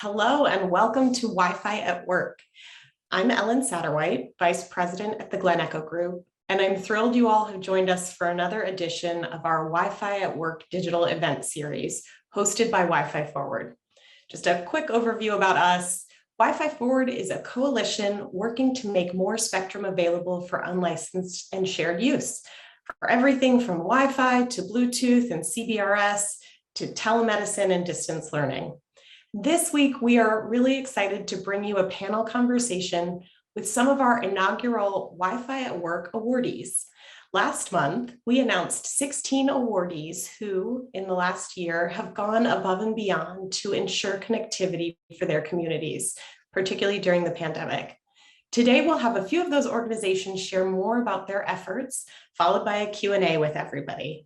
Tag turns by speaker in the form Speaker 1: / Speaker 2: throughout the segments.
Speaker 1: Hello and welcome to Wi-Fi at Work. I'm Ellen Satterwhite, Vice President at the Glen Echo Group, and I'm thrilled you all have joined us for another edition of our Wi-Fi at Work digital event series hosted by WifiForward. Just a quick overview about us. WifiForward is a coalition working to make more spectrum available for unlicensed and shared use for everything from Wi-Fi to Bluetooth and CBRS to telemedicine and distance learning. This week, we are really excited to bring you a panel conversation with some of our inaugural Wi-Fi at Work awardees. Last month, we announced 16 awardees who, in the last year, have gone above and beyond to ensure connectivity for their communities, particularly during the pandemic. Today, we'll have a few of those organizations share more about their efforts, followed by a Q&A with everybody.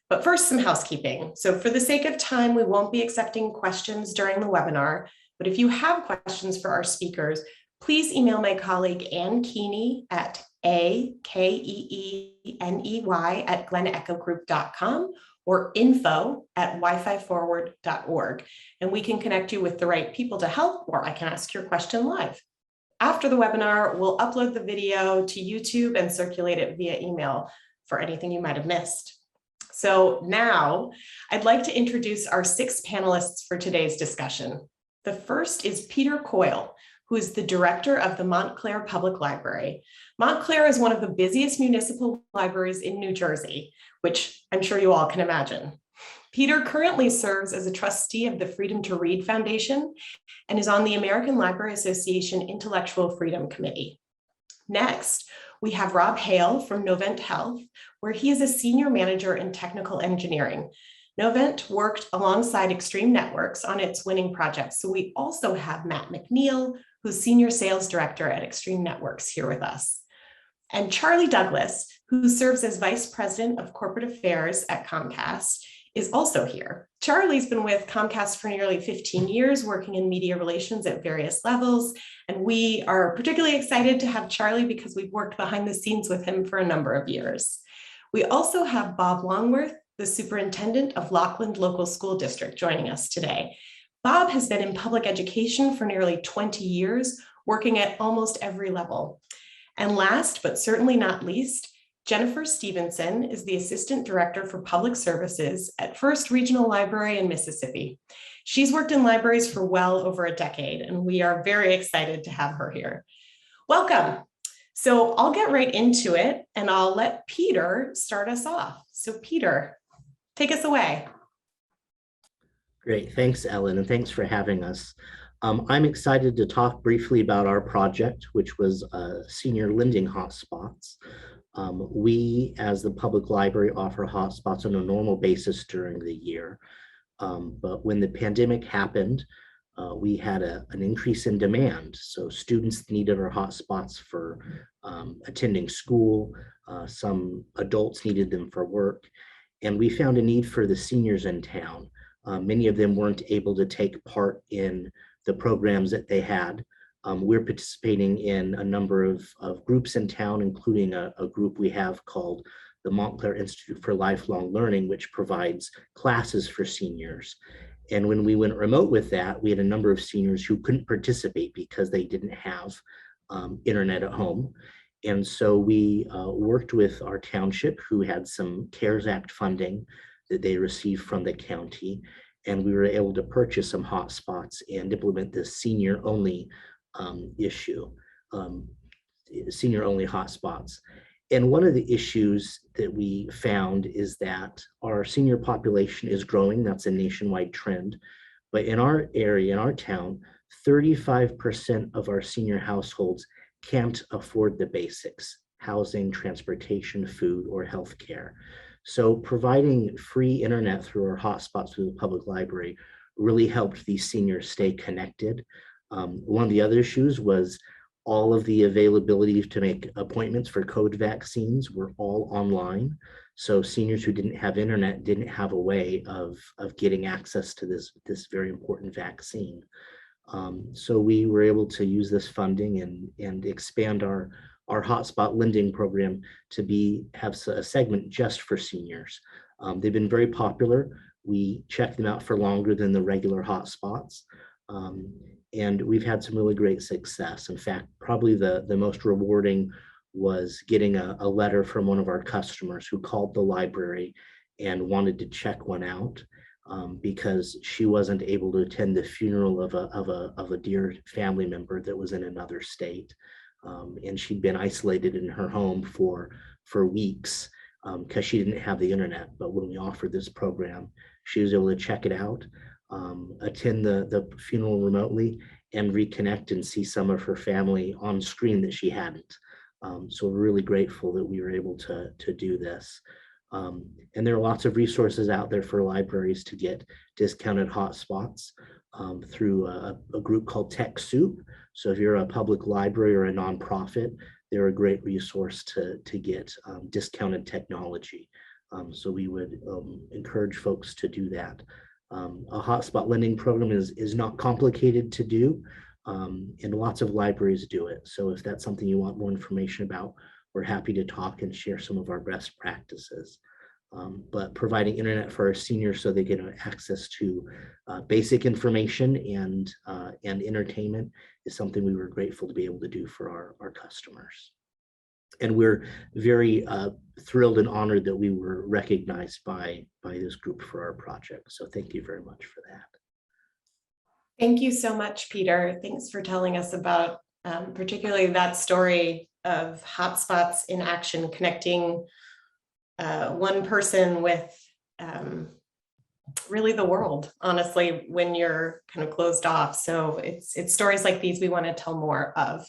Speaker 1: But first, some housekeeping. So for the sake of time, we won't be accepting questions during the webinar, but if you have questions for our speakers, please email my colleague Ann Keeney at akeeney@glenechogroup.com or info@wififorward.org, and we can connect you with the right people to help, or I can ask your question live. After the webinar, we'll upload the video to YouTube and circulate it via email for anything you might have missed. So now I'd like to introduce our 6 panelists for today's discussion. The first is Peter Coyle, who is the director of the Montclair Public Library. Montclair is one of the busiest municipal libraries in New Jersey, which I'm sure you all can imagine. Peter currently serves as a trustee of the Freedom to Read Foundation and is on the American Library Association Intellectual Freedom Committee. Next, we have Rob Hale from Novent Health, where he is a senior manager in technical engineering. Novent worked alongside Extreme Networks on its winning projects. So we also have Matt Mcneil, who's senior sales director at Extreme Networks, here with us. And Charlie Douglas, who serves as vice president of corporate affairs at Comcast, is also here. Charlie's been with Comcast for nearly 15 years, working in media relations at various levels. And we are particularly excited to have Charlie because we've worked behind the scenes with him for a number of years. We also have Bob Longworth, the superintendent of Lockland Local School District, joining us today. Bob has been in public education for nearly 20 years, working at almost every level. And last, but certainly not least, Jennifer Stevenson is the Assistant Director for Public Services at First Regional Library in Mississippi. She's worked in libraries for well over a decade, and we are very excited to have her here. Welcome. So I'll get right into it, and I'll let Peter start us off. So Peter, take us away.
Speaker 2: Great, thanks, Ellen, and thanks for having us. I'm excited to talk briefly about our project, which was senior lending hotspots. We, as the public library, offer hotspots on a normal basis during the year. But when the pandemic happened, we had an increase in demand. So students needed our hotspots for attending school. Some adults needed them for work. And we found a need for the seniors in town. Many of them weren't able to take part in the programs that they had. We're participating in a number of groups in town, including a group we have called the Montclair Institute for Lifelong Learning, which provides classes for seniors. And when we went remote with that, we had a number of seniors who couldn't participate because they didn't have internet at home. And so we worked with our township, who had some CARES Act funding that they received from the county. And we were able to purchase some hotspots and implement this senior-only senior-only hotspots. And one of the issues that we found is that our senior population is growing. That's a nationwide trend. But in our area, in our town, 35% of our senior households can't afford the basics: housing, transportation, food, or healthcare. So providing free internet through our hotspots through the public library really helped these seniors stay connected. One of the other issues was all of the availability to make appointments for COVID vaccines were all online. So seniors who didn't have internet didn't have a way of getting access to this very important vaccine. So we were able to use this funding and expand our hotspot lending program to have a segment just for seniors. They've been very popular. We checked them out for longer than the regular hotspots. And we've had some really great success. In fact, probably the most rewarding was getting a letter from one of our customers who called the library and wanted to check one out because she wasn't able to attend the funeral of a dear family member that was in another state. And she'd been isolated in her home for weeks because she didn't have the internet. But when we offered this program, she was able to check it out, attend the funeral remotely, and reconnect and see some of her family on screen that she hadn't. So we're really grateful that we were able to do this. And there are lots of resources out there for libraries to get discounted hotspots through a group called TechSoup. So if you're a public library or a nonprofit, they're a great resource to get discounted technology. So we would encourage folks to do that. A hotspot lending program is not complicated to do, and lots of libraries do it. So if that's something you want more information about, we're happy to talk and share some of our best practices. But providing internet for our seniors so they get access to basic information and entertainment is something we were grateful to be able to do for our customers. And we're very thrilled and honored that we were recognized by this group for our project. So thank you very much for that.
Speaker 1: Thank you so much, Peter. Thanks for telling us about particularly that story of hotspots in action, connecting one person with really the world, honestly, when you're kind of closed off. So it's stories like these we want to tell more of.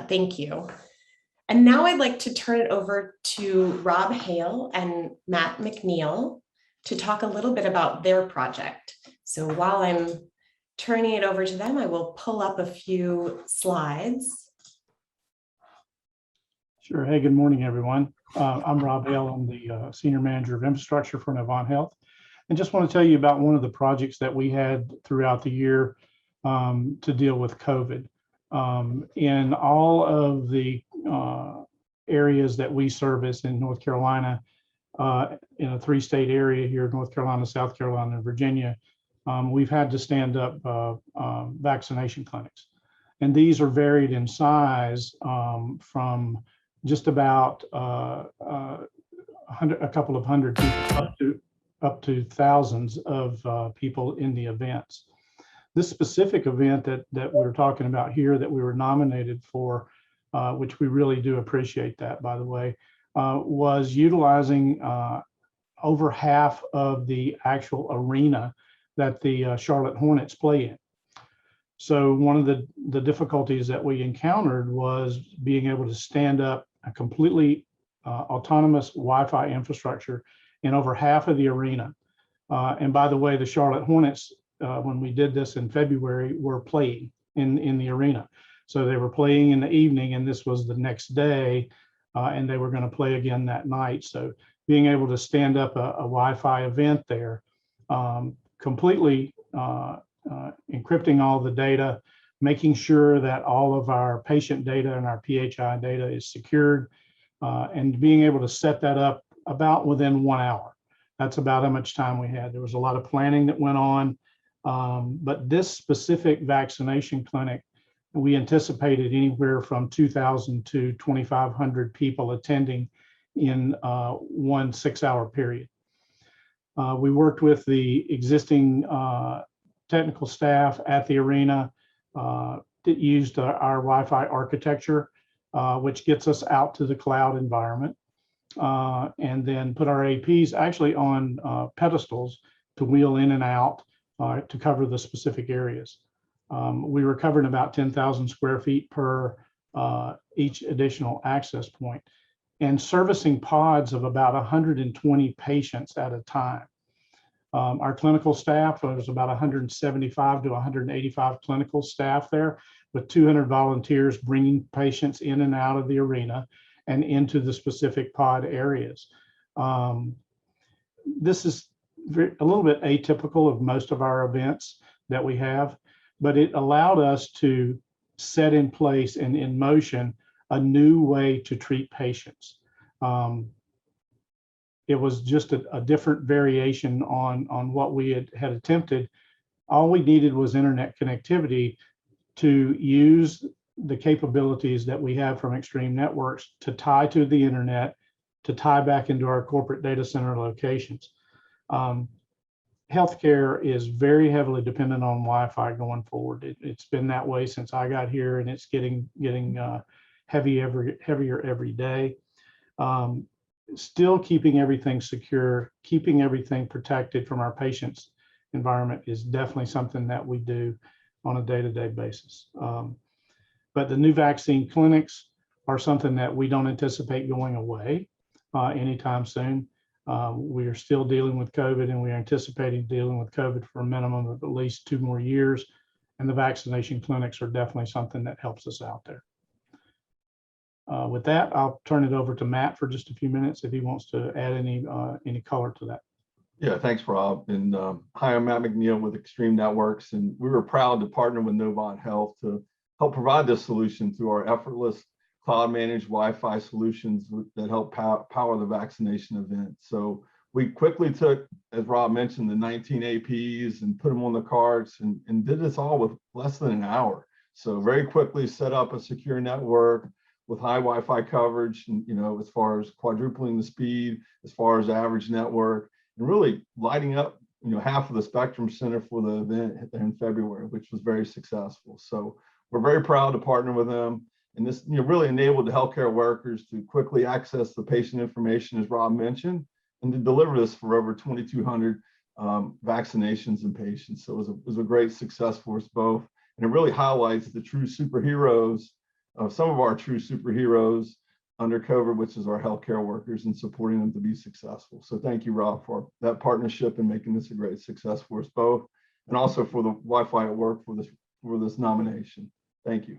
Speaker 1: Thank you. And now I'd like to turn it over to Rob Hale and Matt Mcneil to talk a little bit about their project. So while I'm turning it over to them, I will pull up a few slides.
Speaker 3: Sure. Hey, good morning, everyone. I'm Rob Hale. I'm the Senior Manager of Infrastructure for Novant Health. And just want to tell you about one of the projects that we had throughout the year to deal with COVID. In all of the areas that we service in North Carolina, in a 3-state area here, North Carolina, South Carolina, and Virginia, we've had to stand up vaccination clinics. And these are varied in size from just about a couple of hundred people up to thousands of people in the events. This specific event that we're talking about here that we were nominated for, which we really do appreciate that, by the way, was utilizing over half of the actual arena that the Charlotte Hornets play in. So one of the difficulties that we encountered was being able to stand up a completely autonomous Wi-Fi infrastructure in over half of the arena. And by the way, the Charlotte Hornets, when we did this in February, were playing in the arena. So they were playing in the evening, and this was the next day, and they were going to play again that night. So being able to stand up a Wi-Fi event there, completely encrypting all the data, making sure that all of our patient data and our PHI data is secured, and being able to set that up about within 1 hour. That's about how much time we had. There was a lot of planning that went on, but this specific vaccination clinic, we anticipated anywhere from 2,000 to 2,500 people attending in 1 6-hour period. We worked with the existing technical staff at the arena that used our Wi-Fi architecture, which gets us out to the cloud environment, and then put our APs actually on pedestals to wheel in and out to cover the specific areas. We were covering about 10,000 square feet per each additional access point, and servicing pods of about 120 patients at a time. Our clinical staff was about 175 to 185 clinical staff there, with 200 volunteers bringing patients in and out of the arena and into the specific pod areas. This is a little bit atypical of most of our events that we have, but it allowed us to set in place and in motion a new way to treat patients. It was just a different variation on what we had attempted All we needed was internet connectivity to use the capabilities that we have from Extreme Networks to tie to the internet, to tie back into our corporate data center locations. Healthcare is very heavily dependent on Wi-Fi going forward. It's been that way since I got here, and it's getting heavier every day. Still keeping everything secure, keeping everything protected from our patients' environment is definitely something that we do on a day-to-day basis. But the new vaccine clinics are something that we don't anticipate going away anytime soon. We are still dealing with COVID, and we are anticipating dealing with COVID for a minimum of at least 2 more years. And the vaccination clinics are definitely something that helps us out there. With that, I'll turn it over to Matt for just a few minutes if he wants to add any color to that.
Speaker 4: Yeah, thanks, Rob. And hi, I'm Matt Mcneil with Extreme Networks, and we were proud to partner with Novent Health to help provide this solution through our effortless cloud-managed Wi-Fi solutions that help power the vaccination event. So we quickly took, as Rob mentioned, the 19 APs and put them on the carts and did this all with less than an hour. So very quickly set up a secure network with high Wi-Fi coverage, and as far as quadrupling the speed, as far as average network, and really lighting up half of the Spectrum Center for the event in February, which was very successful. So we're very proud to partner with them, and this really enabled the healthcare workers to quickly access the patient information, as Rob mentioned, and to deliver this for over 2,200 vaccinations in patients. So it was a great success for us both, and it really highlights the true superheroes, some of our true superheroes under COVID, which is our healthcare workers, and supporting them to be successful. So thank you, Rob, for that partnership and making this a great success for us both, and also for the Wi-Fi at Work for this nomination. Thank you.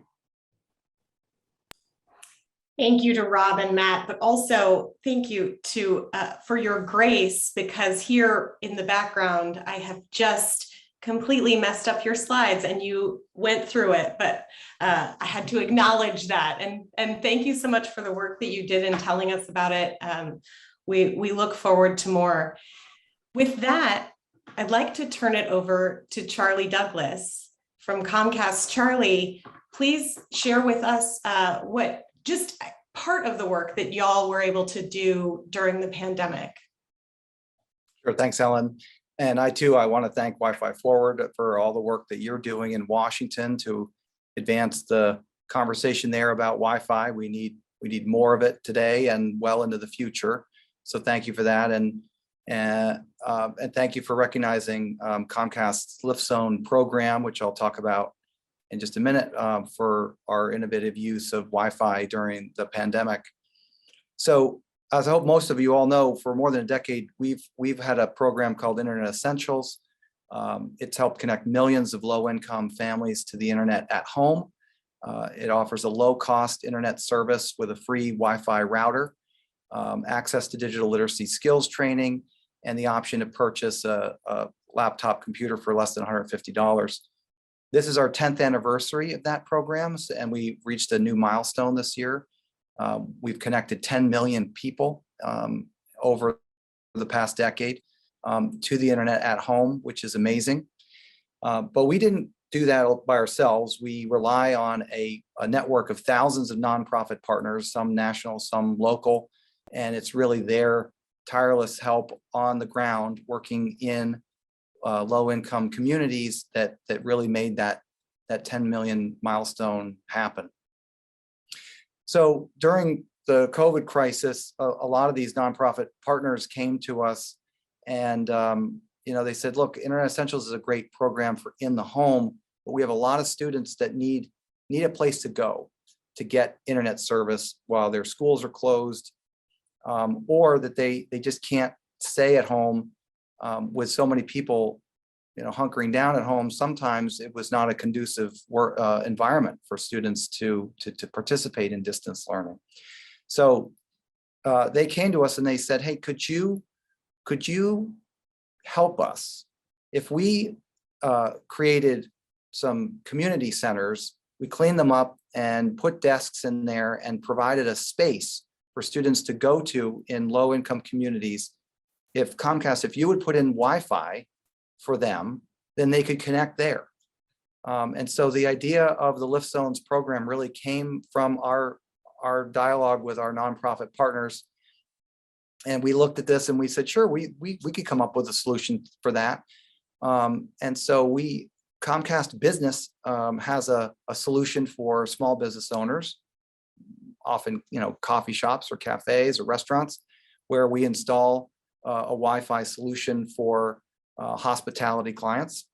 Speaker 1: Thank you to Rob and Matt, but also thank you to for your grace, because here in the background, I have just completely messed up your slides and you went through it, but I had to acknowledge that. And thank you so much for the work that you did in telling us about it. We look forward to more. With that, I'd like to turn it over to Charlie Douglas from Comcast. Charlie, please share with us what just part of the work that y'all were able to do during the pandemic.
Speaker 5: Sure, thanks, Ellen. And I want to thank WifiForward for all the work that you're doing in Washington to advance the conversation there about Wi-Fi. We need more of it today and well into the future. So thank you for that, and thank you for recognizing Comcast's Lift Zone program, which I'll talk about in just a minute, for our innovative use of Wi-Fi during the pandemic. So, as I hope most of you all know, for more than a decade, we've had a program called Internet Essentials. It's helped connect millions of low-income families to the internet at home. It offers a low-cost internet service with a free Wi-Fi router, access to digital literacy skills training, and the option to purchase a laptop computer for less than $150. This is our 10th anniversary of that program, and we reached a new milestone this year. We've connected 10 million people over the past decade to the internet at home, which is amazing. But we didn't do that by ourselves. We rely on a network of thousands of nonprofit partners, some national, some local, and it's really their tireless help on the ground working in low-income communities that really made that 10 million milestone happen. So during the COVID crisis, a lot of these nonprofit partners came to us, and they said, "Look, Internet Essentials is a great program for in the home, but we have a lot of students that need a place to go to get internet service while their schools are closed, or that they just can't stay at home with so many people, hunkering down at home. Sometimes it was not a conducive environment for students to participate in distance learning. So they came to us and they said, "Hey, could you help us if we created some community centers? We cleaned them up and put desks in there and provided a space for students to go to in low-income communities. If Comcast, if you would put in Wi-Fi for them, then they could connect there. And so the idea of the Lift Zones program really came from our dialogue with our nonprofit partners. And we looked at this and we said, sure, we could come up with a solution for that. And so Comcast Business has a solution for small business owners, often, coffee shops or cafes or restaurants, where we install a Wi-Fi solution for hospitality clients.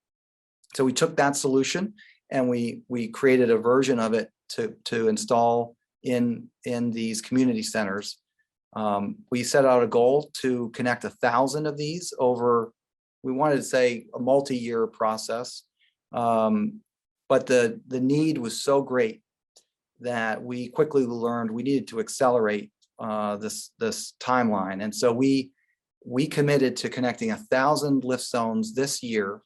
Speaker 5: So we took that solution and we created a version of it to install in these community centers. We set out a goal to connect 1,000 of these over, we wanted to say, a multi-year process. But the need was so great that we quickly learned we needed to accelerate this timeline. And so we committed to connecting 1,000 Lift Zones this year.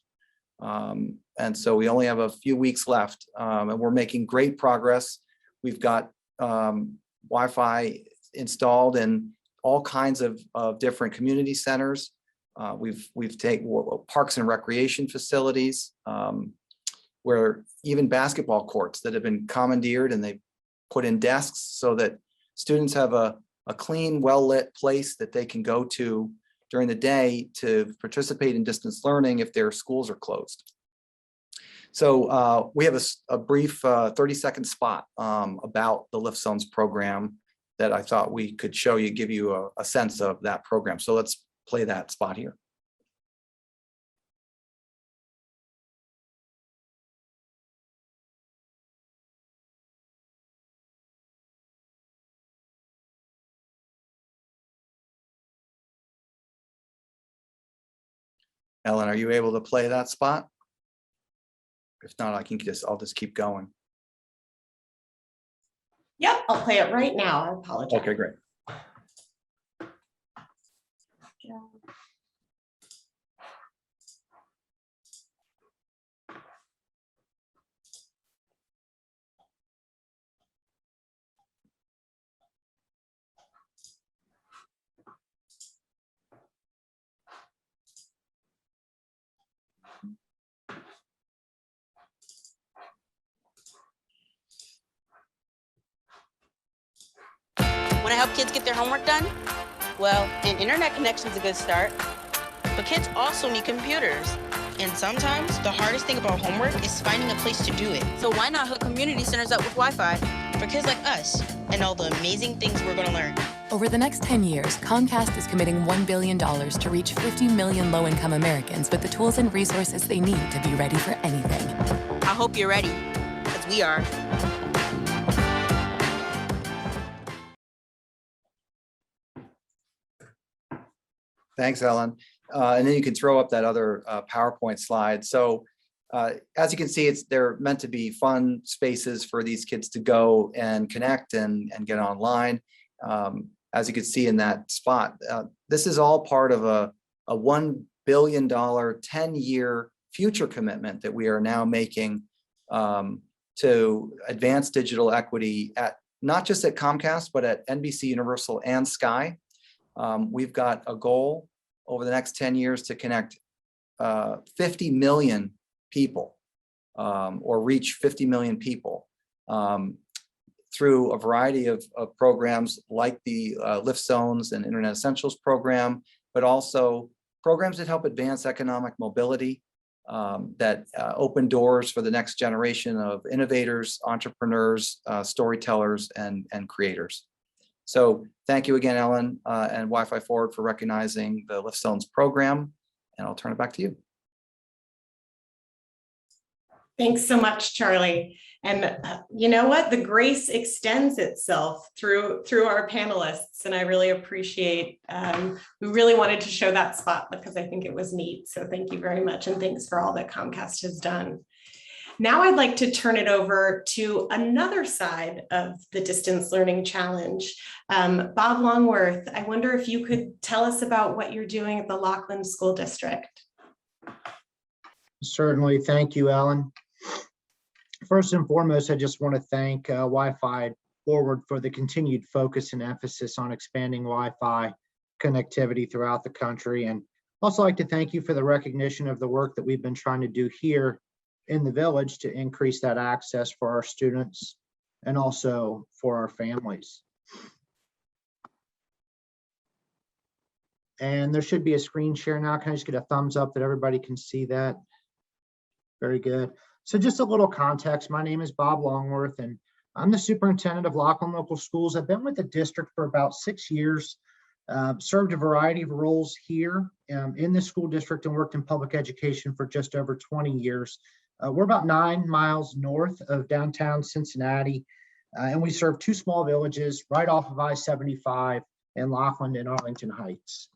Speaker 5: And so we only have a few weeks left, and we're making great progress. We've got Wi-Fi installed in all kinds of different community centers. We've taken parks and recreation facilities, where even basketball courts that have been commandeered, and they put in desks so that students have a clean, well-lit place that they can go to during the day to participate in distance learning if their schools are closed. So we have a brief 30-second spot about the Lift Zones program that I thought we could show you, give you a sense of that program. So let's play that spot here. Ellen, are you able to play that spot? If not, I'll just keep going.
Speaker 1: Yep, I'll play it right now. I apologize.
Speaker 5: Okay, great.
Speaker 6: Want to help kids get their homework done? Well, an internet connection is a good start. But kids also need computers. And sometimes the hardest thing about homework is finding a place to do it. So why not hook community centers up with Wi-Fi for kids like us and all the amazing things we're going to learn?
Speaker 7: Over the next 10 years, Comcast is committing $1 billion to reach 50 million low-income Americans with the tools and resources they need to be ready for anything.
Speaker 6: I hope you're ready, because we are.
Speaker 5: Thanks, Ellen. And then you can throw up that other PowerPoint slide. So as you can see, they're meant to be fun spaces for these kids to go and connect and get online. As you can see in that spot, this is all part of a $1 billion 10-year future commitment that we are now making to advance digital equity at not just at Comcast, but at NBC Universal and Sky. We've got a goal over the next 10 years to connect 50 million people or reach 50 million people through a variety of programs like the Lift Zones and Internet Essentials program, but also programs that help advance economic mobility, that open doors for the next generation of innovators, entrepreneurs, storytellers, and creators. So thank you again, Ellen, and WifiForward for recognizing the Lift Zones program, and I'll turn it back to you.
Speaker 1: Thanks so much, Charlie. And you know what? The grace extends itself through our panelists, and I really appreciate, we really wanted to show that spot because I think it was neat. So thank you very much, and thanks for all that Comcast has done. Now I'd like to turn it over to another side of the distance learning challenge. Bob Longworth, I wonder if you could tell us about what you're doing at the Lockland School District.
Speaker 8: Certainly. Thank you, Ellen. First and foremost, I just want to thank WifiForward for the continued focus and emphasis on expanding Wi-Fi connectivity throughout the country. And Also like to thank you for the recognition of the work that we've been trying to do here in the village to increase that access for our students and also for our families. And there should be a screen share now. Can I just get a thumbs up that everybody can see that? Very good. So just a little context. My name is Bob Longworth, and I'm the superintendent of Lockland Local Schools. I've been with the district for about 6 years, served a variety of roles here in the school district, and worked in public education for just over 20 years. We're about 9 miles north of downtown Cincinnati, and we serve 2 small villages right off of I-75 in Lockland and Arlington Heights.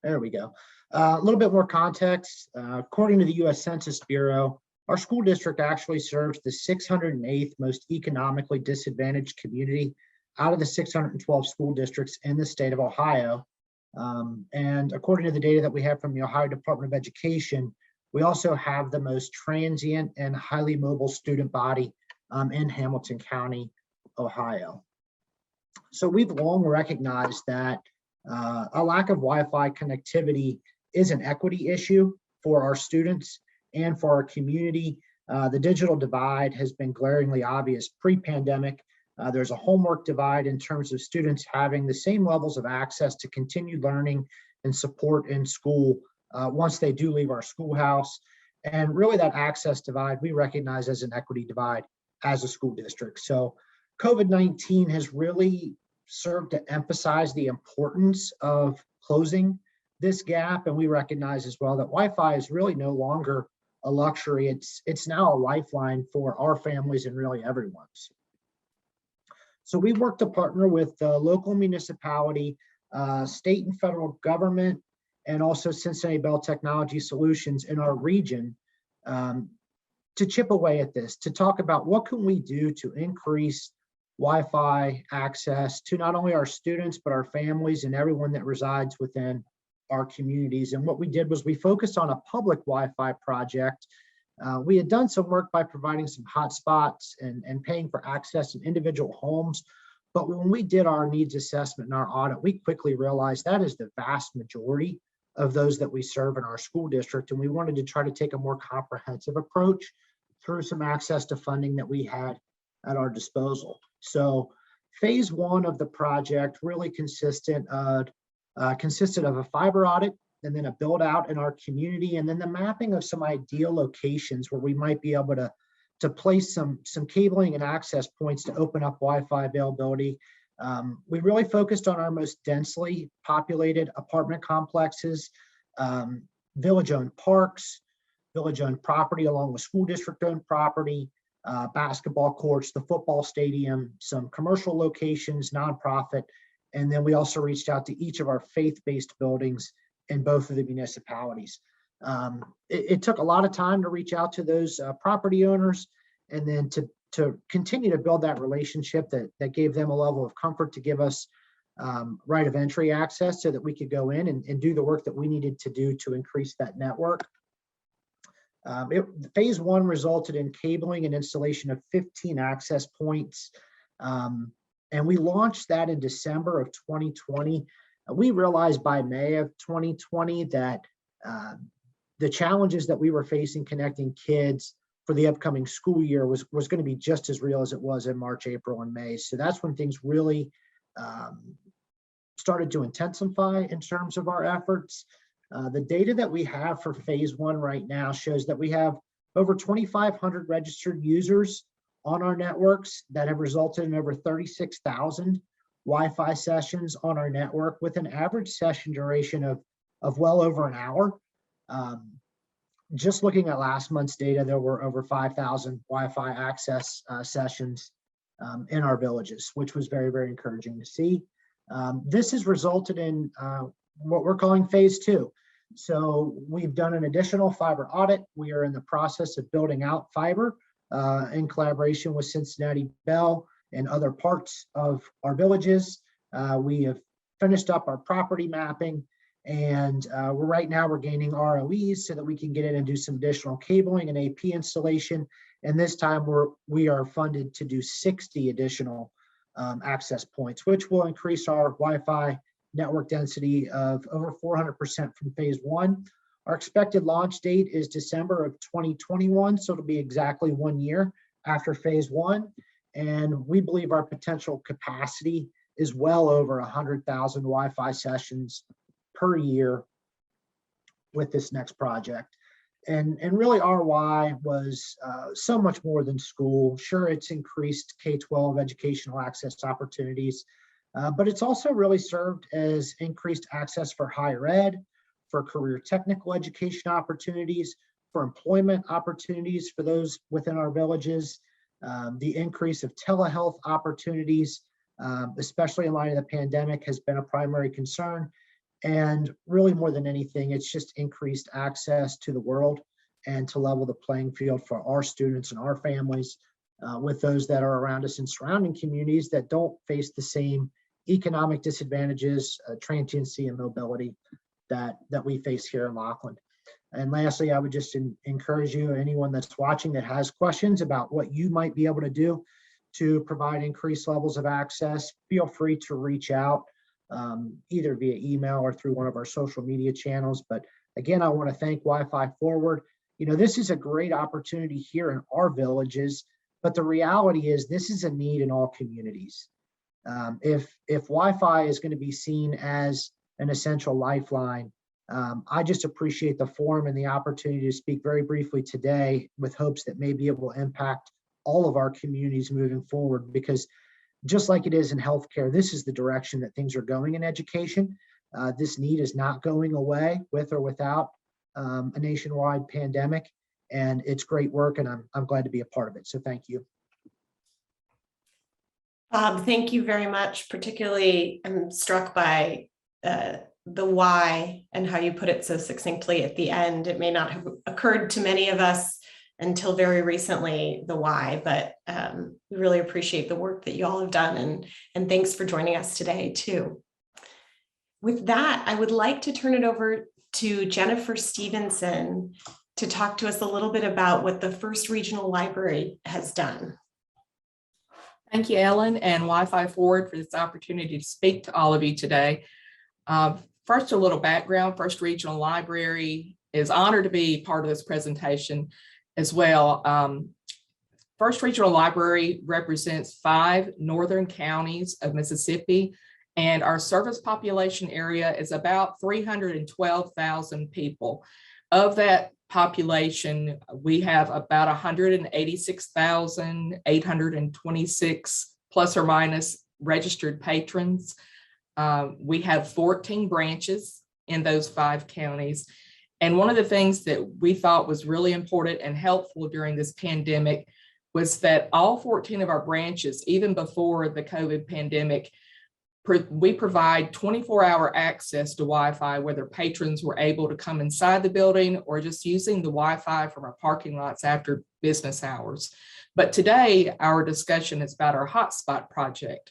Speaker 8: There we go. A little bit more context. According to the U.S. Census Bureau, our school district actually serves the 608th most economically disadvantaged community out of the 612 school districts in the state of Ohio. And according to the data that we have from the Ohio Department of Education, we also have the most transient and highly mobile student body in Hamilton County, Ohio. So we've long recognized that a lack of Wi-Fi connectivity is an equity issue for our students and for our community. The digital divide has been glaringly obvious pre-pandemic. There's a homework divide in terms of students having the same levels of access to continued learning and support in school once they do leave our schoolhouse. And really that access divide we recognize as an equity divide as a school district. So COVID-19 has really served to emphasize the importance of closing this gap. And we recognize as well that Wi-Fi is really no longer a luxury. It's now a lifeline for our families and really everyone's. So we work to partner with the local municipality, state and federal government, and also Cincinnati Bell Technology Solutions in our region to chip away at this, to talk about what can we do to increase Wi-Fi access to not only our students, but our families and everyone that resides within our communities. And what we did was we focused on a public Wi-Fi project. We had done some work by providing some hotspots and paying for access in individual homes. But when we did our needs assessment and our audit, we quickly realized that is the vast majority of those that we serve in our school district. And we wanted to try to take a more comprehensive approach through some access to funding that we had at our disposal. So phase 1 of the project really consisted of a fiber audit, and then a build out in our community, and then the mapping of some ideal locations where we might be able to place some cabling and access points to open up Wi-Fi availability. We really focused on our most densely populated apartment complexes, village-owned parks, village-owned property along with school district-owned property, basketball courts, the football stadium, some commercial locations, nonprofit, and then we also reached out to each of our faith-based buildings in both of the municipalities. It took a lot of time to reach out to those property owners, and then to continue to build that relationship that gave them a level of comfort to give us right of entry access so that we could go in and do the work that we needed to do to increase that network. Phase 1 resulted in cabling and installation of 15 access points. And we launched that in December of 2020. We realized by May of 2020 that the challenges that we were facing connecting kids for the upcoming school year was going to be just as real as it was in March, April, and May. So that's when things really started to intensify in terms of our efforts. The data that we have for phase 1 right now shows that we have over 2,500 registered users on our networks that have resulted in over 36,000 Wi-Fi sessions on our network with an average session duration of well over an hour. Just looking at last month's data, there were over 5,000 Wi-Fi access sessions in our villages, which was very, very encouraging to see. This has resulted in what we're calling phase 2. So we've done an additional fiber audit. We are in the process of building out fiber in collaboration with Cincinnati Bell and other parts of our villages. We have finished up our property mapping, and right now we're gaining ROEs so that we can get in and do some additional cabling and AP installation. And this time we are funded to do 60 additional access points, which will increase our Wi-Fi network density of over 400% from phase 1. Our expected launch date is December of 2021, so it'll be exactly 1 year after phase 1. And we believe our potential capacity is well over 100,000 Wi-Fi sessions per year with this next project. And really our why was so much more than school. Sure, it's increased K-12 educational access opportunities, but it's also really served as increased access for higher ed, for career technical education opportunities, for employment opportunities for those within our villages, the increase of telehealth opportunities, especially in light of the pandemic, has been a primary concern. And really more than anything, it's just increased access to the world and to level the playing field for our students and our families with those that are around us in surrounding communities that don't face the same economic disadvantages, transiency and mobility that we face here in Lockland. And lastly, I would just encourage you, anyone that's watching that has questions about what you might be able to do to provide increased levels of access, feel free to reach out either via email or through one of our social media channels. But again, I want to thank WiForward. You know, this is a great opportunity here in our villages, but the reality is this is a need in all communities. If Wi-Fi is going to be seen as an essential lifeline, I just appreciate the forum and the opportunity to speak very briefly today with hopes that may be able to impact all of our communities moving forward, because just like it is in healthcare, this is the direction that things are going in education. This need is not going away with or without a nationwide pandemic, and it's great work, and I'm glad to be a part of it. So thank you.
Speaker 1: Bob, thank you very much. Particularly, I'm struck by the why and how you put it so succinctly at the end. It may not have occurred to many of us until very recently, the why, but we really appreciate the work that you all have done, and thanks for joining us today too. With that, I would like to turn it over to Jennifer Stevenson to talk to us a little bit about what the First Regional Library has done.
Speaker 9: Thank you, Ellen and WiForward for this opportunity to speak to all of you today. First, a little background. First Regional Library is honored to be part of this presentation as well. First Regional Library represents 5 northern counties of Mississippi, and our service population area is about 312,000 people. Of that population, we have about 186,826 plus or minus registered patrons. We have 14 branches in those 5 counties. And one of the things that we thought was really important and helpful during this pandemic was that all 14 of our branches, even before the COVID pandemic, we provide 24-hour access to Wi-Fi, whether patrons were able to come inside the building or just using the Wi-Fi from our parking lots after business hours. But today, our discussion is about our hotspot project.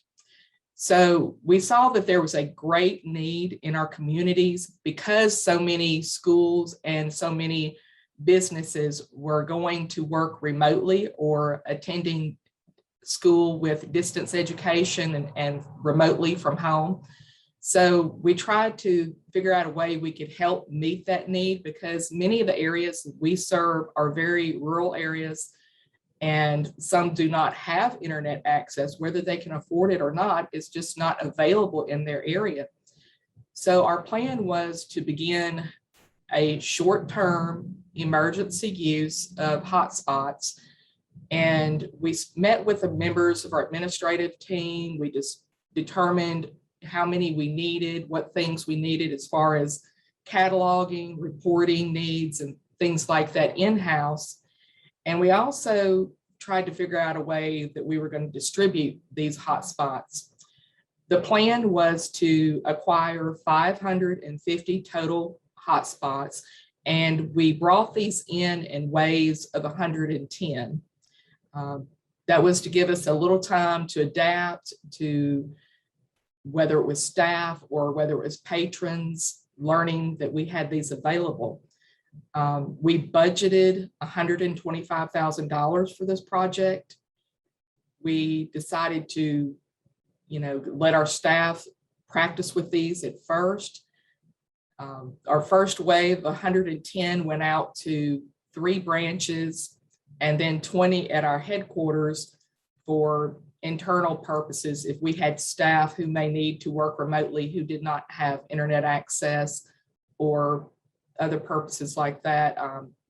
Speaker 9: So we saw that there was a great need in our communities because so many schools and so many businesses were going to work remotely or attending school with distance education and remotely from home. So we tried to figure out a way we could help meet that need, because many of the areas we serve are very rural areas and some do not have internet access. Whether they can afford it or not is just not available in their area. So our plan was to begin a short-term emergency use of hotspots. And we met with the members of our administrative team. We just determined how many we needed, what things we needed as far as cataloging, reporting needs, and things like that in-house. And we also tried to figure out a way that we were going to distribute these hotspots. The plan was to acquire 550 total hotspots, and we brought these in waves of 110. That was to give us a little time to adapt to whether it was staff or whether it was patrons learning that we had these available. We budgeted $125,000 for this project. We decided to, let our staff practice with these at first. Our first wave of 110 went out to 3 branches and then 20 at our headquarters for internal purposes. If we had staff who may need to work remotely who did not have internet access or other purposes like that,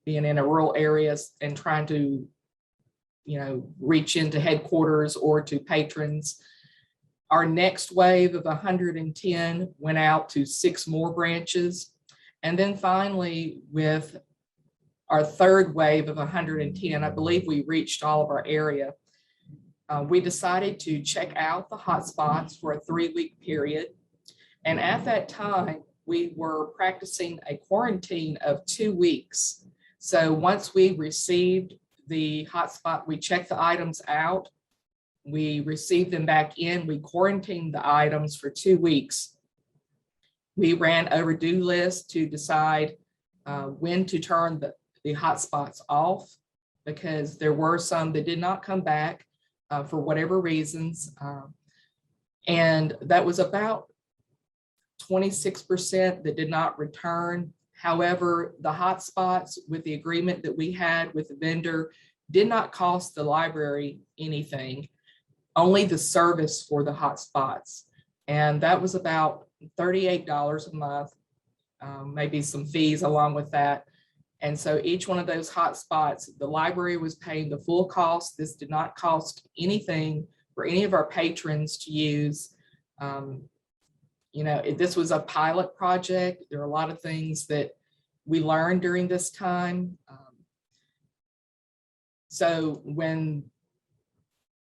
Speaker 9: being in a rural areas and trying to, reach into headquarters or to patrons. Our next wave of 110 went out to 6 more branches. And then finally, with our third wave of 110, I believe we reached all of our area. We decided to check out the hotspots for a 3-week period. And at that time, we were practicing a quarantine of 2 weeks. So once we received the hotspot, we checked the items out, we received them back in, we quarantined the items for 2 weeks. We ran overdue lists to decide when to turn the hotspots off, because there were some that did not come back for whatever reasons. And that was about 26% that did not return. However, the hotspots, with the agreement that we had with the vendor, did not cost the library anything, only the service for the hotspots. And that was about $38 a month, maybe some fees along with that. And so each one of those hotspots, the library was paying the full cost. This did not cost anything for any of our patrons to use. This was a pilot project. There are a lot of things that we learned during this time. So when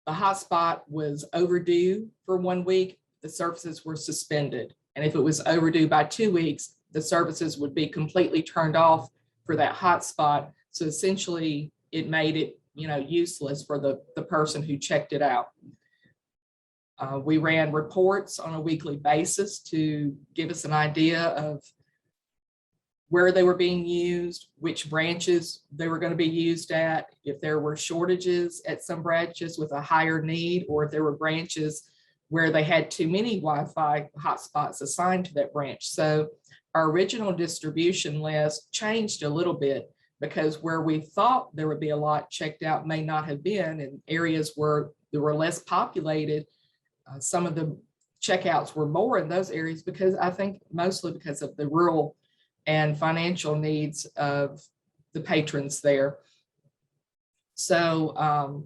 Speaker 9: the hotspot was overdue for 1 week, the services were suspended. And if it was overdue by 2 weeks, the services would be completely turned off for that hotspot. So essentially it made it, useless for the person who checked it out. We ran reports on a weekly basis to give us an idea of where they were being used, which branches they were going to be used at, if there were shortages at some branches with a higher need, or if there were branches where they had too many Wi-Fi hotspots assigned to that branch. So our original distribution list changed a little bit, because where we thought there would be a lot checked out may not have been, in areas where there were less populated. Some of the checkouts were more in those areas, because I think mostly because of the rural and financial needs of the patrons there. So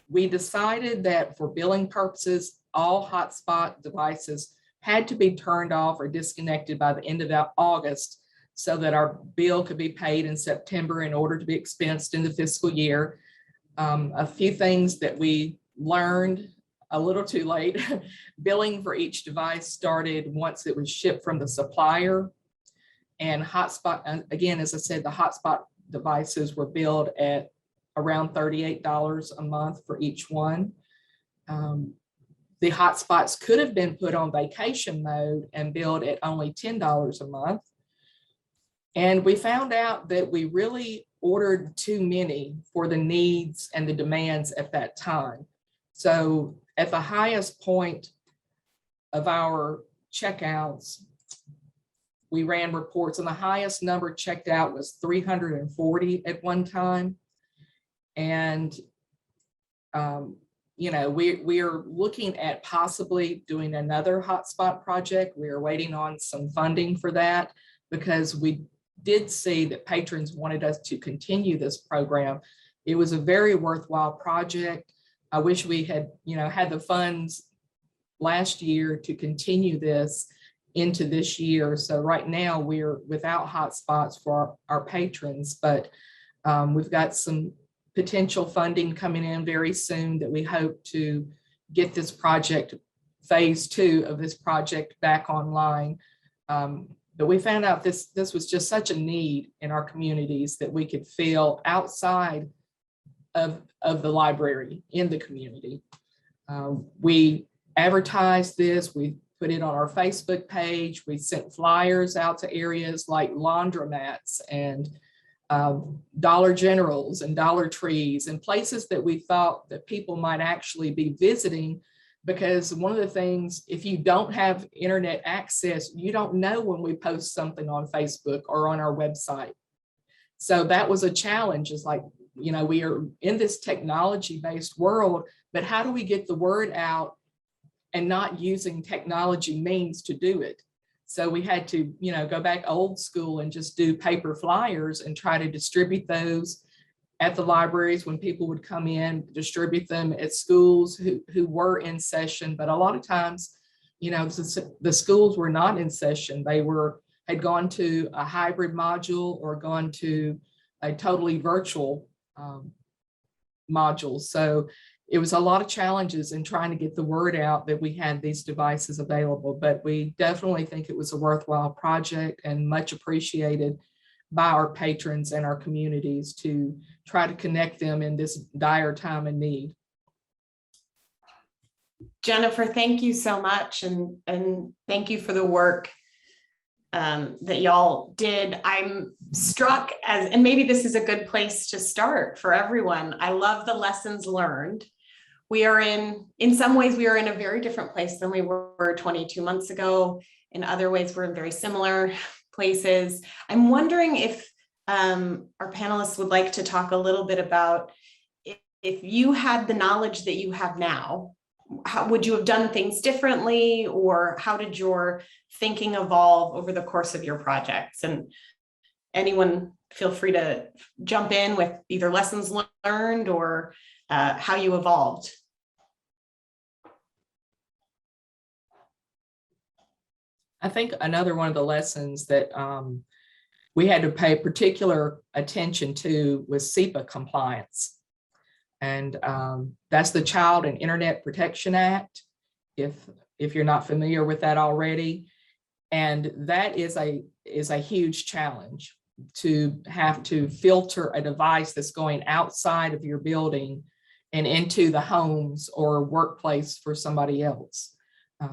Speaker 9: we decided that for billing purposes, all hotspot devices had to be turned off or disconnected by the end of August, so that our bill could be paid in September in order to be expensed in the fiscal year. A few things that we learned a little too late. Billing for each device started once it was shipped from the supplier. And hotspot, again, as I said, the hotspot devices were billed at around $38 a month for each one. The hotspots could have been put on vacation mode and billed at only $10 a month. And we found out that we really ordered too many for the needs and the demands at that time. So at the highest point of our checkouts, we ran reports, and the highest number checked out was 340 at one time. And, we are looking at possibly doing another hotspot project. We are waiting on some funding for that, because we did see that patrons wanted us to continue this program. It was a very worthwhile project. I wish we had, had the funds last year to continue this into this year. So right now we're without hotspots for our patrons, but we've got some potential funding coming in very soon that we hope to get this project, phase 2 of this project, back online. But we found out this was just such a need in our communities that we could fill outside of the library in the community. We advertised this. We put it on our Facebook page. We sent flyers out to areas like laundromats and Dollar Generals and Dollar Trees and places that we thought that people might actually be visiting. Because one of the things, if you don't have internet access, you don't know when we post something on Facebook or on our website. So that was a challenge. It's like, you know, we are in this technology-based world, but how do we get the word out and not using technology means to do it? So we had to, you know, go back old school and just do paper flyers and try to distribute those at the libraries when people would come in, distribute them at schools who were in session. But a lot of times, you know, the schools were not in session. They had gone to a hybrid module or gone to a totally virtual module. So it was a lot of challenges in trying to get the word out that we had these devices available, but we definitely think it was a worthwhile project and much appreciated by our patrons and our communities to try to connect them in this dire time of need.
Speaker 1: Jennifer, thank you so much. And thank you for the work that y'all did. I'm struck and maybe this is a good place to start for everyone. I love the lessons learned. We are in some ways, we are in a very different place than we were 22 months ago. In other ways, we're in very similar places. I'm wondering if our panelists would like to talk a little bit about if you had the knowledge that you have now, how would you have done things differently, or how did your thinking evolve over the course of your projects? And anyone feel free to jump in with either lessons learned or how you evolved.
Speaker 9: I think another one of the lessons that we had to pay particular attention to was SEPA compliance. And that's the Child and Internet Protection Act, if you're not familiar with that already. And that is a huge challenge, to have to filter a device that's going outside of your building and into the homes or workplace for somebody else.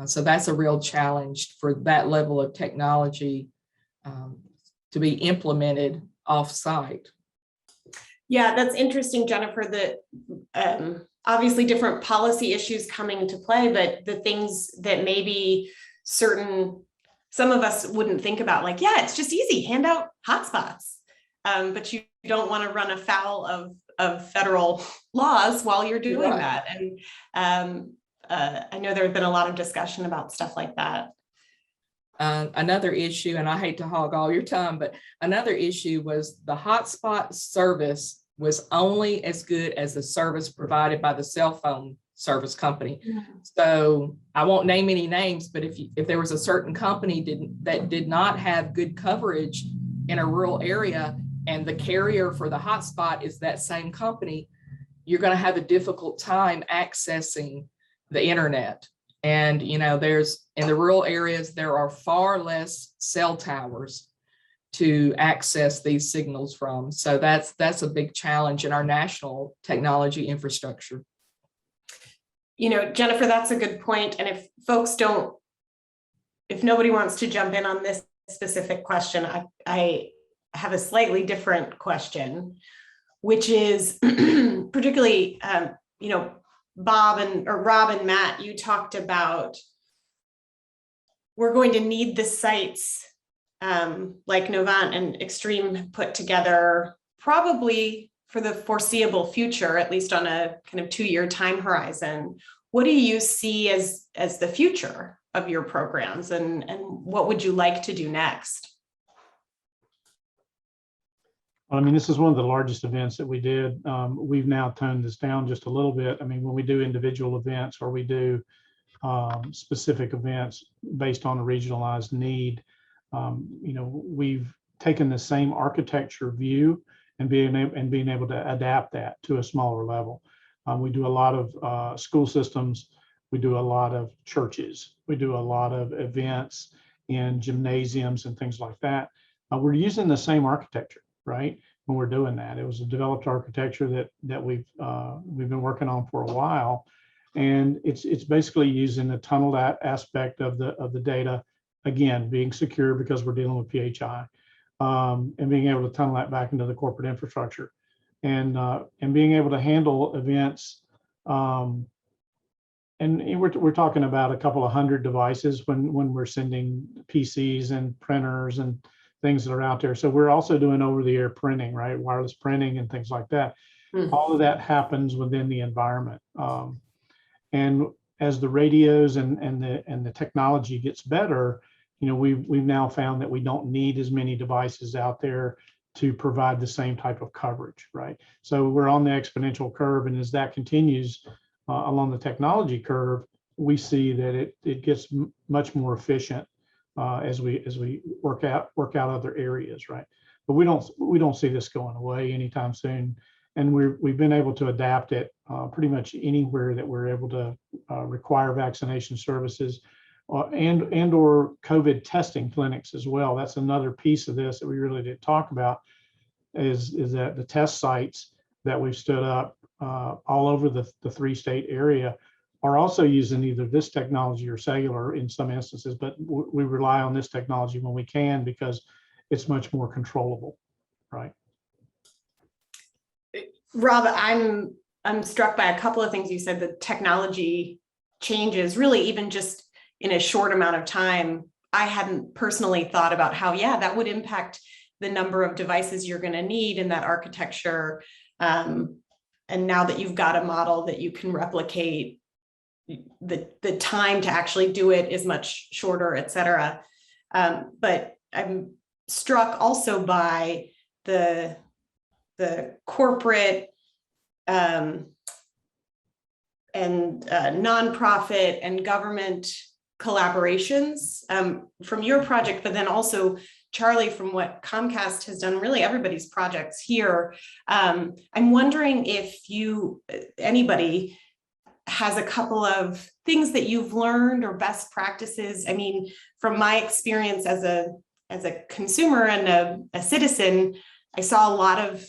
Speaker 9: So that's a real challenge for that level of technology to be implemented off-site.
Speaker 1: Yeah, that's interesting, Jennifer, that obviously different policy issues coming into play, but the things that maybe some of us wouldn't think about, like, yeah, it's just easy, hand out hotspots. But you don't want to run afoul of federal laws while you're doing that. And I know there have been a lot of discussion about stuff like that.
Speaker 9: Another issue, and I hate to hog all your time, but another issue was the hotspot service was only as good as the service provided by the cell phone service company. So I won't name any names, but if there was a certain company that did not have good coverage in a rural area, and the carrier for the hotspot is that same company, you're going to have a difficult time accessing the internet. And, you know, in the rural areas, there are far less cell towers to access these signals from. So that's a big challenge in our national technology infrastructure.
Speaker 1: You know, Jennifer, that's a good point. And if nobody wants to jump in on this specific question, I have a slightly different question, which is particularly, you know, Rob and Matt, you talked about we're going to need the sites like Novant and Extreme put together probably for the foreseeable future, at least on a kind of 2-year time horizon. What do you see as the future of your programs, and what would you like to do next?
Speaker 3: I mean, this is one of the largest events that we did. We've now toned this down just a little bit. I mean, when we do individual events or we do specific events based on a regionalized need, you know, we've taken the same architecture view and being able to adapt that to a smaller level. We do a lot of school systems. We do a lot of churches. We do a lot of events in gymnasiums and things like that. We're using the same architecture, right? When we're doing that, it was a developed architecture that we've been working on for a while, And it's basically using the tunneled aspect of the data, again, being secure because we're dealing with PHI, and being able to tunnel that back into the corporate infrastructure, and being able to handle events. And we're talking about a couple of hundred devices when we're sending PCs and printers and things that are out there. So we're also doing over-the-air printing, right? Wireless printing and things like that. All of that happens within the environment. And as the radios and the technology gets better, you know, we've now found that we don't need as many devices out there to provide the same type of coverage, right? So we're on the exponential curve, and as that continues along the technology curve, we see that it gets much more efficient as we work out other areas, right? But we don't see this going away anytime soon, and we've been able to adapt it pretty much anywhere that we're able to require vaccination services and or COVID testing clinics as well. That's another piece of this that we really didn't talk about, is that the test sites that we've stood up all over the 3-state area are also using either this technology or cellular in some instances, but we rely on this technology when we can because it's much more controllable, right?
Speaker 1: Rob, I'm struck by a couple of things you said. The technology changes really even just in a short amount of time. I hadn't personally thought about how, yeah, that would impact the number of devices you're going to need in that architecture. And now that you've got a model that you can replicate, the time to actually do it is much shorter, et cetera. But I'm struck also by the corporate and nonprofit and government collaborations from your project, but then also, Charlie, from what Comcast has done, really everybody's projects here. I'm wondering if anybody has a couple of things that you've learned or best practices. I mean, from my experience as a consumer and a citizen, I saw a lot of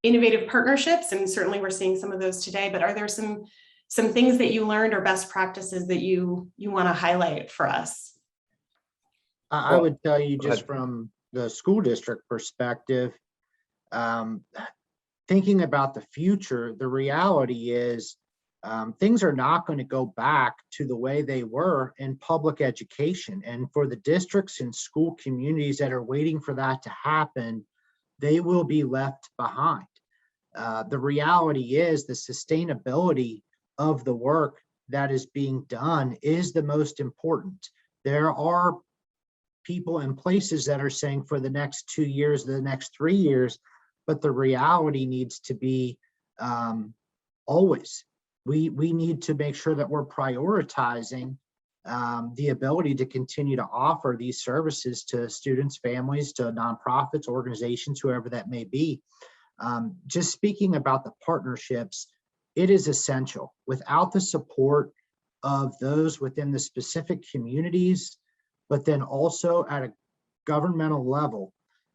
Speaker 1: innovative partnerships, and certainly we're seeing some of those today, but are there some things that you learned or best practices that you want to highlight for us?
Speaker 8: I would tell you, just from the school district perspective, thinking about the future, the reality is things are not going to go back to the way they were in public education. And for the districts and school communities that are waiting for that to happen, they will be left behind. The reality is the sustainability of the work that is being done is the most important. There are people and places that are saying for the next 2 years, the next 3 years, but the reality needs to be always. We need to make sure that we're prioritizing the ability to continue to offer these services to students, families, to nonprofits, organizations, whoever that may be. Just speaking about the partnerships, it is essential. Without the support of those within the specific communities, but then also at a governmental level,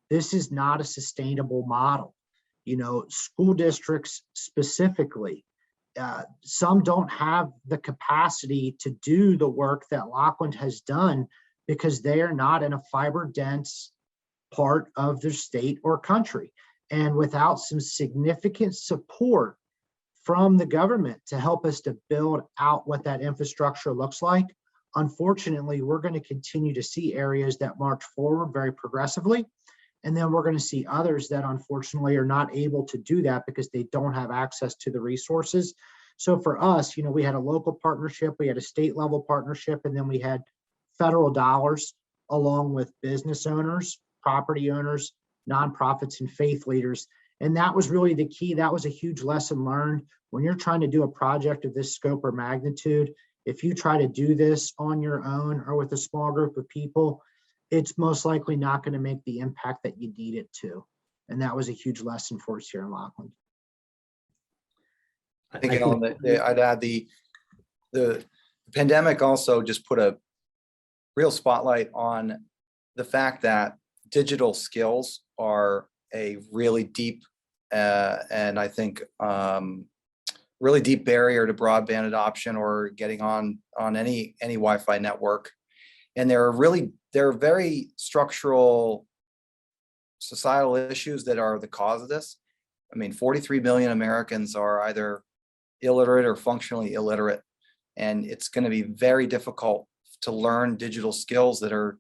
Speaker 8: this is not a sustainable model. You know, school districts specifically, some don't have the capacity to do the work that Lockland has done because they are not in a fiber dense part of their state or country. And without some significant support from the government to help us to build out what that infrastructure looks like, unfortunately, we're going to continue to see areas that march forward very progressively. And then we're going to see others that unfortunately are not able to do that because they don't have access to the resources. So for us, you know, we had a local partnership, we had a state level partnership, and then we had federal dollars along with business owners, property owners, nonprofits, and faith leaders. And that was really the key. That was a huge lesson learned. When you're trying to do a project of this scope or magnitude, if you try to do this on your own or with a small group of people, it's most likely not going to make the impact that you need it to. And that was a huge lesson for us here in Lockland.
Speaker 5: I think I'd add the pandemic also just put a real spotlight on the fact that digital skills are a really deep and I think really deep barrier to broadband adoption or getting on any Wi-Fi network. And there are very structural societal issues that are the cause of this. I mean, 43 million Americans are either illiterate or functionally illiterate. And it's going to be very difficult to learn digital skills that are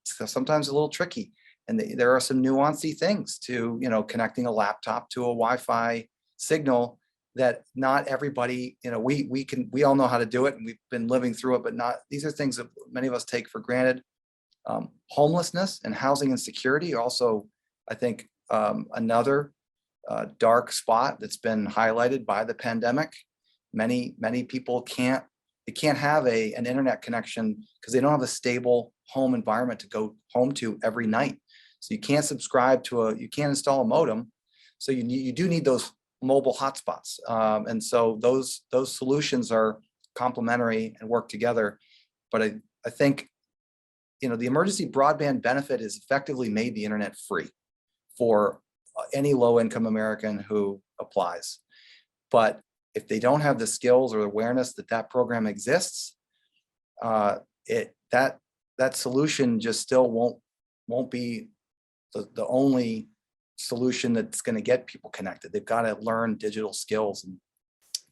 Speaker 5: sometimes a little tricky. And there are some nuancy things to, you know, connecting a laptop to a Wi-Fi signal that not everybody, you know, we all know how to do it, and we've been living through it, but these are things that many of us take for granted. Homelessness and housing insecurity are also, I think, another dark spot that's been highlighted by the pandemic. Many people can't have an internet connection because they don't have a stable home environment to go home to every night. So you can't subscribe to you can't install a modem. So you do need those mobile hotspots. And so those solutions are complementary and work together. But I think, you know, the emergency broadband benefit has effectively made the internet free for any low-income American who applies. But if they don't have the skills or awareness that program exists, that solution just still won't be the only solution that's going to get people connected. They've got to learn digital skills, and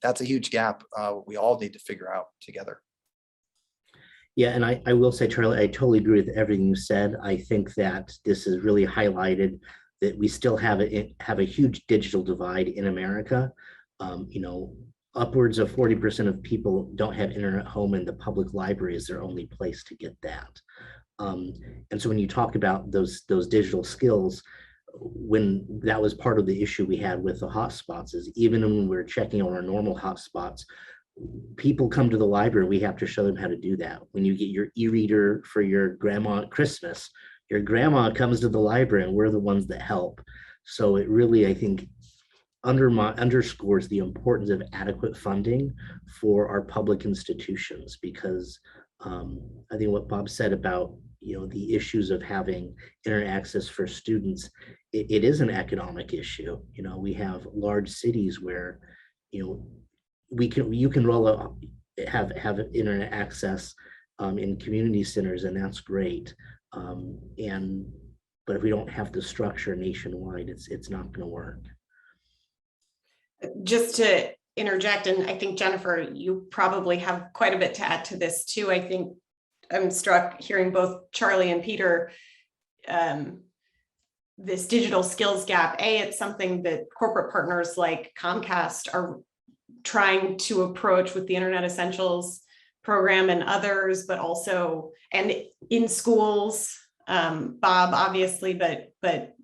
Speaker 5: that's a huge gap we all need to figure out together.
Speaker 2: Yeah, and I will say, Charlie, I totally agree with everything you said. I think that this is really highlighted that we still have a huge digital divide in America. You know, upwards of 40% of people don't have internet home, and the public library is their only place to get that. And so when you talk about those digital skills, when that was part of the issue we had with the hotspots, is even when we're checking on our normal hotspots, people come to the library, we have to show them how to do that. When you get your e-reader for your grandma at Christmas, your grandma comes to the library and we're the ones that help. So it really, I think, underscores the importance of adequate funding for our public institutions, because I think what Bob said about, you know, the issues of having internet access for students, it is an economic issue. You know, we have large cities where, you know, you can roll out, have internet access in community centers, and that's great. But if we don't have the structure nationwide, it's not going to work.
Speaker 1: Just to interject, and I think, Jennifer, you probably have quite a bit to add to this too. I think I'm struck hearing both Charlie and Peter, this digital skills gap. It's something that corporate partners like Comcast are trying to approach with the Internet Essentials program and others, but also, and in schools, Bob, obviously, but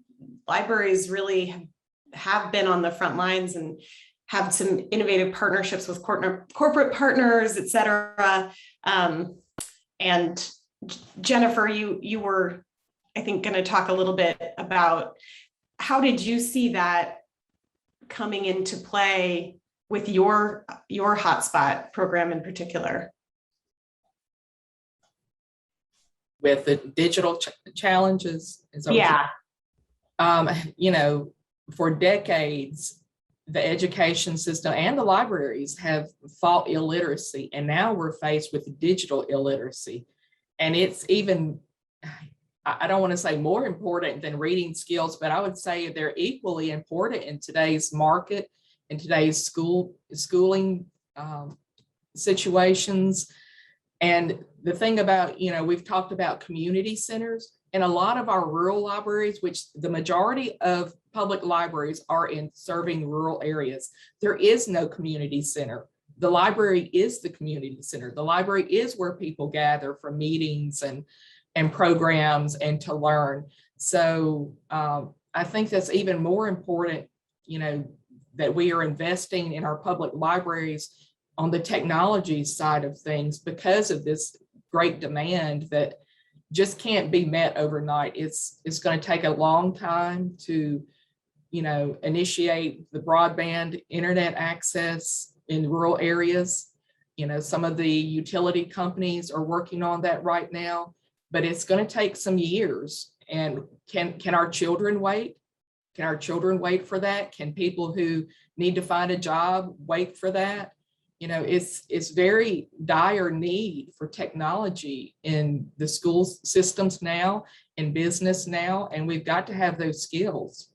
Speaker 1: libraries really have been on the front lines and have some innovative partnerships with corporate partners, et cetera. And Jennifer, you were, I think, going to talk a little bit about how did you see that coming into play with your hotspot program in particular?
Speaker 9: With the digital challenges?
Speaker 1: Yeah.
Speaker 9: You know, for decades, the education system and the libraries have fought illiteracy, and now we're faced with digital illiteracy. And it's even, I don't want to say more important than reading skills, but I would say they're equally important in today's market, in today's schooling situations. And the thing about, you know, we've talked about community centers, and a lot of our rural libraries, which the majority of public libraries are in serving rural areas, there is no community center. The library is the community center. The library is where people gather for meetings and programs and to learn. So I think that's even more important, you know, that we are investing in our public libraries on the technology side of things, because of this great demand that just can't be met overnight. It's going to take a long time to, you know, initiate the broadband internet access in rural areas. You know, some of the utility companies are working on that right now, but it's going to take some years. And can our children wait? Can our children wait for that? Can people who need to find a job wait for that? You know, it's very dire need for technology in the school systems now, in business now, and we've got to have those skills.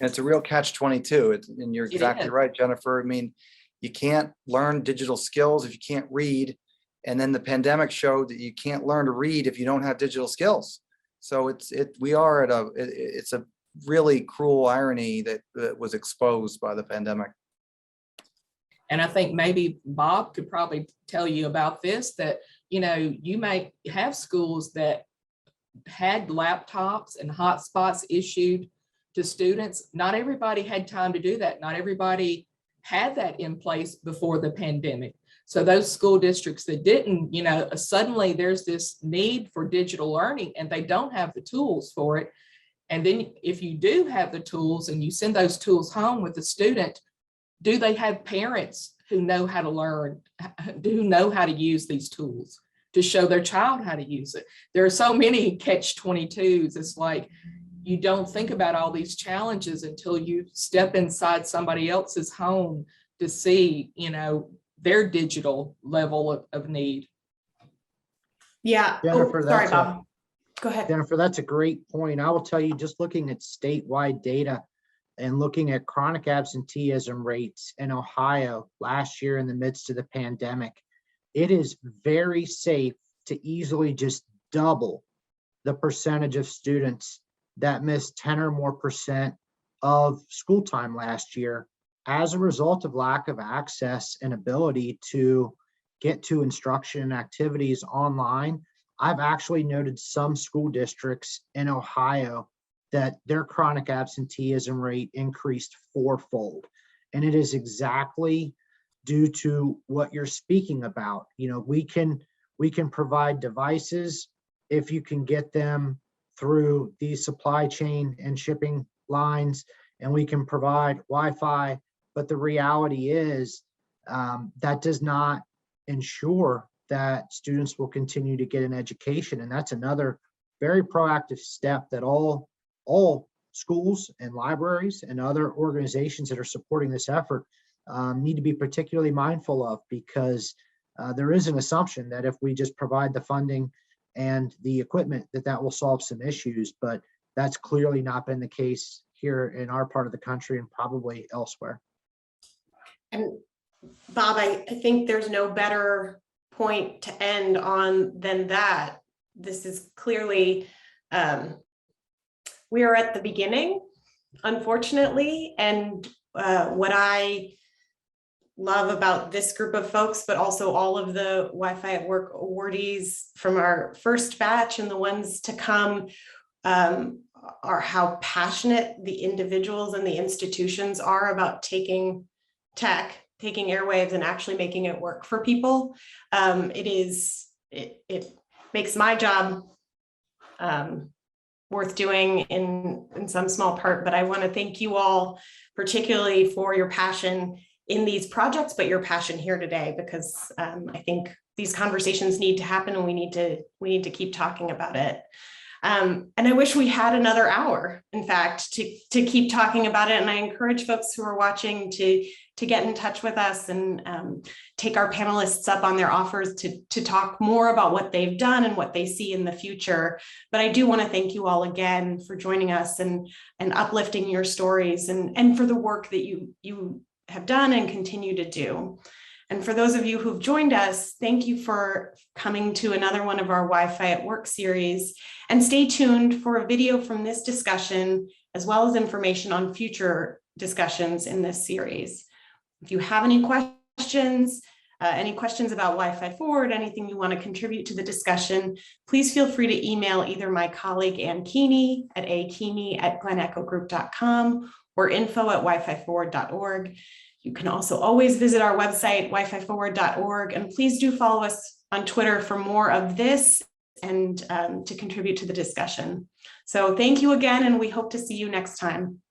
Speaker 5: And it's a real catch-22. And you're exactly
Speaker 9: is.
Speaker 5: right, Jennifer. I mean, you can't learn digital skills if you can't read. And then the pandemic showed that you can't learn to read if you don't have digital skills. So it's a really cruel irony that was exposed by the pandemic.
Speaker 9: And I think maybe Bob could probably tell you about this, that, you know, you may have schools that had laptops and hotspots issued to students. Not everybody had time to do that. Not everybody had that in place before the pandemic. So those school districts that didn't, you know, suddenly there's this need for digital learning and they don't have the tools for it. And then if you do have the tools and you send those tools home with the student, do they have parents who know how to learn, who know how to use these tools to show their child how to use it? There are so many catch-22s. It's like, you don't think about all these challenges until you step inside somebody else's home to see, you know, their digital level of need.
Speaker 1: Yeah.
Speaker 8: Jennifer,
Speaker 1: Sorry,
Speaker 8: that's
Speaker 1: Bob. Go ahead.
Speaker 8: Jennifer, that's a great point. I will tell you, just looking at statewide data and looking at chronic absenteeism rates in Ohio last year in the midst of the pandemic, it is very safe to easily just double the percentage of students that missed 10 or more % of school time last year as a result of lack of access and ability to get to instruction and activities online. I've actually noted some school districts in Ohio that their chronic absenteeism rate increased 4-fold. And it is exactly due to what you're speaking about. You know, we can provide devices if you can get them through the supply chain and shipping lines, and we can provide Wi-Fi. But the reality is that does not ensure that students will continue to get an education. And that's another very proactive step that all schools and libraries and other organizations that are supporting this effort need to be particularly mindful of, because there is an assumption that if we just provide the funding and the equipment, that will solve some issues, but that's clearly not been the case here in our part of the country and probably elsewhere.
Speaker 1: And Bob, I think there's no better point to end on than that. This is clearly, we are at the beginning, unfortunately, and what I love about this group of folks, but also all of the Wi-Fi at Work awardees from our first batch and the ones to come, are how passionate the individuals and the institutions are about taking tech, taking airwaves and actually making it work for people. It makes my job worth doing in some small part, but I want to thank you all particularly for your passion in these projects, but your passion here today, because I think these conversations need to happen and we need to keep talking about it. And I wish we had another hour, in fact, to keep talking about it. And I encourage folks who are watching to get in touch with us and take our panelists up on their offers to talk more about what they've done and what they see in the future. But I do want to thank you all again for joining us and uplifting your stories and for the work that you have done and continue to do. And for those of you who've joined us, thank you for coming to another one of our Wi-Fi at Work series. And stay tuned for a video from this discussion, as well as information on future discussions in this series. If you have any questions about WiFiForward, anything you want to contribute to the discussion, please feel free to email either my colleague Ann Keeney at akeeney@glenechogroup.com or info@wififorward.org. You can also always visit our website, wififorward.org, and please do follow us on Twitter for more of this and to contribute to the discussion. So thank you again, and we hope to see you next time.